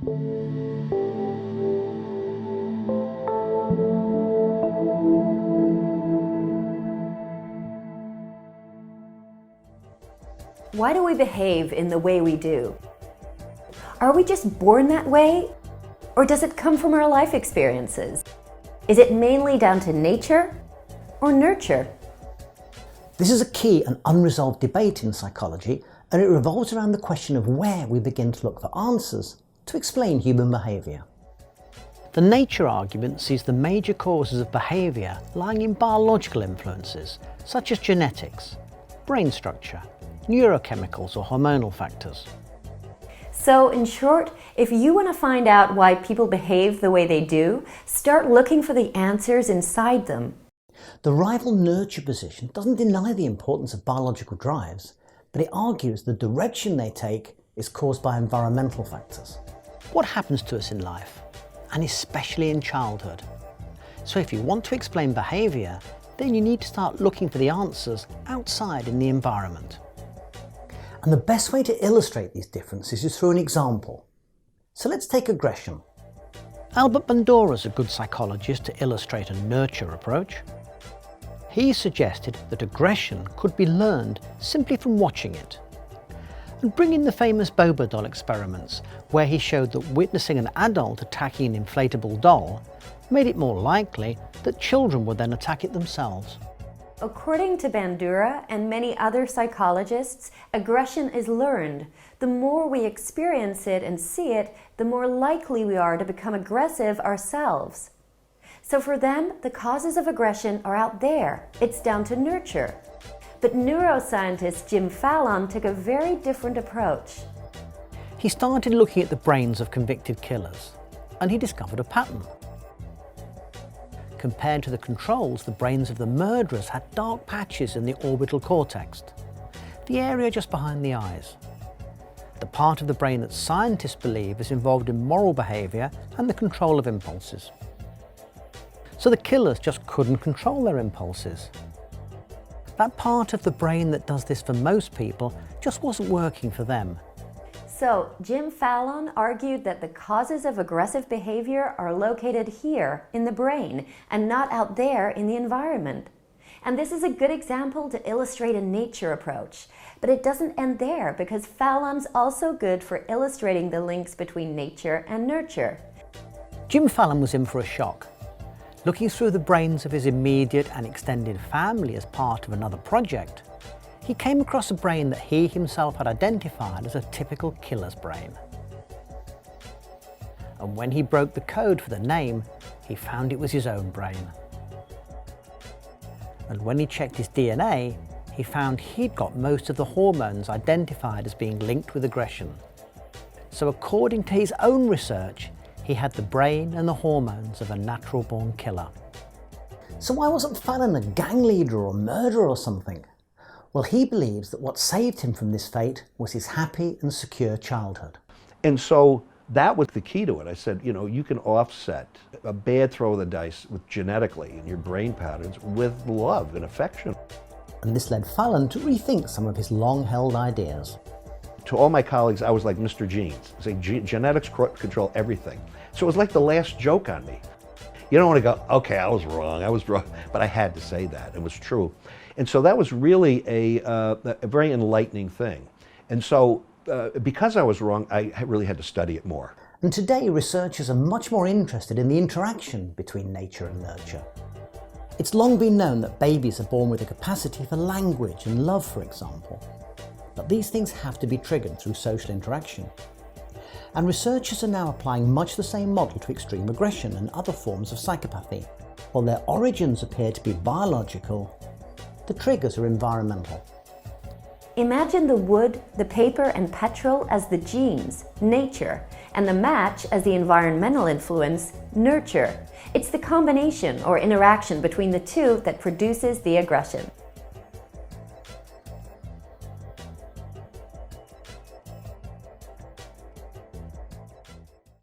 Why do we behave in the way we do? Are we just born that way? Or does it come from our life experiences? Is it mainly down to nature or nurture? This is a key and unresolved debate in psychology, and it revolves around the question of where we begin to look for answers to explain human behaviour. The nature argument sees the major causes of behaviour lying in biological influences, such as genetics, brain structure, neurochemicals or hormonal factors. So in short, if you want to find out why people behave the way they do, start looking for the answers inside them. The rival nurture position doesn't deny the importance of biological drives, but it argues the direction they take is caused by environmental factors. What happens to us in life, and especially in childhood? So if you want to explain behaviour, then you need to start looking for the answers outside in the environment. And the best way to illustrate these differences is through an example. So let's take aggression. Albert Bandura is a good psychologist to illustrate a nurture approach. He suggested that aggression could be learned simply from watching it. And bring in the famous Bobo doll experiments, where he showed that witnessing an adult attacking an inflatable doll made it more likely that children would then attack it themselves. According to Bandura and many other psychologists, aggression is learned. The more we experience it and see it, the more likely we are to become aggressive ourselves. So for them, the causes of aggression are out there. It's down to nurture. But neuroscientist Jim Fallon took a very different approach. He started looking at the brains of convicted killers, and he discovered a pattern. Compared to the controls, the brains of the murderers had dark patches in the orbital cortex, the area just behind the eyes. The part of the brain that scientists believe is involved in moral behaviour and the control of impulses. So the killers just couldn't control their impulses. That part of the brain that does this for most people just wasn't working for them. So Jim Fallon argued that the causes of aggressive behavior are located here in the brain and not out there in the environment. And this is a good example to illustrate a nature approach. But it doesn't end there, because Fallon's also good for illustrating the links between nature and nurture. Jim Fallon was in for a shock. Looking through the brains of his immediate and extended family as part of another project, he came across a brain that he himself had identified as a typical killer's brain. And when he broke the code for the name, he found it was his own brain. And when he checked his DNA, he found he'd got most of the hormones identified as being linked with aggression. So according to his own research, he had the brain and the hormones of a natural-born killer. So why wasn't Fallon a gang leader or murderer or something? Well, he believes that what saved him from this fate was his happy and secure childhood. And so that was the key to it. I said, you know, you can offset a bad throw of the dice with genetically in your brain patterns with love and affection. And this led Fallon to rethink some of his long-held ideas. To all my colleagues, I was like Mr. Genes, saying genetics control everything. So it was like the last joke on me. You don't want to go, okay, I was wrong, but I had to say that. It was true. And so that was really a very enlightening thing. And so because I was wrong, I really had to study it more. And today, researchers are much more interested in the interaction between nature and nurture. It's long been known that babies are born with a capacity for language and love, for example. But these things have to be triggered through social interaction. And researchers are now applying much the same model to extreme aggression and other forms of psychopathy. While their origins appear to be biological, the triggers are environmental. Imagine the wood, the paper and petrol as the genes, nature, and the match as the environmental influence, nurture. It's the combination or interaction between the two that produces the aggression.